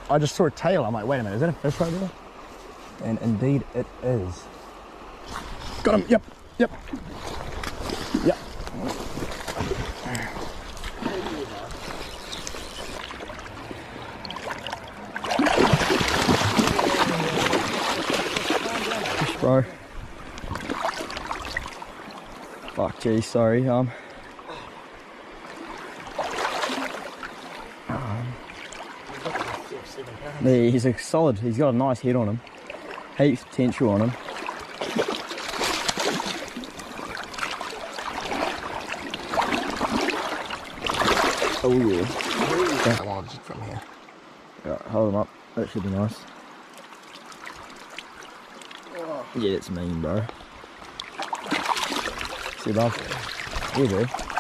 I just saw a tail. I'm like, wait a minute, is that a fish right there? And indeed it is. Got him, yep. Yep. Fish, bro. Fuck, geez, sorry. He's a solid. He's got a nice head on him. Heaps of potential on him. Oh yeah. I want it from here. Yeah, hold him up. That should be nice. Yeah, it's mean, bro. See, bub. Yeah, bro.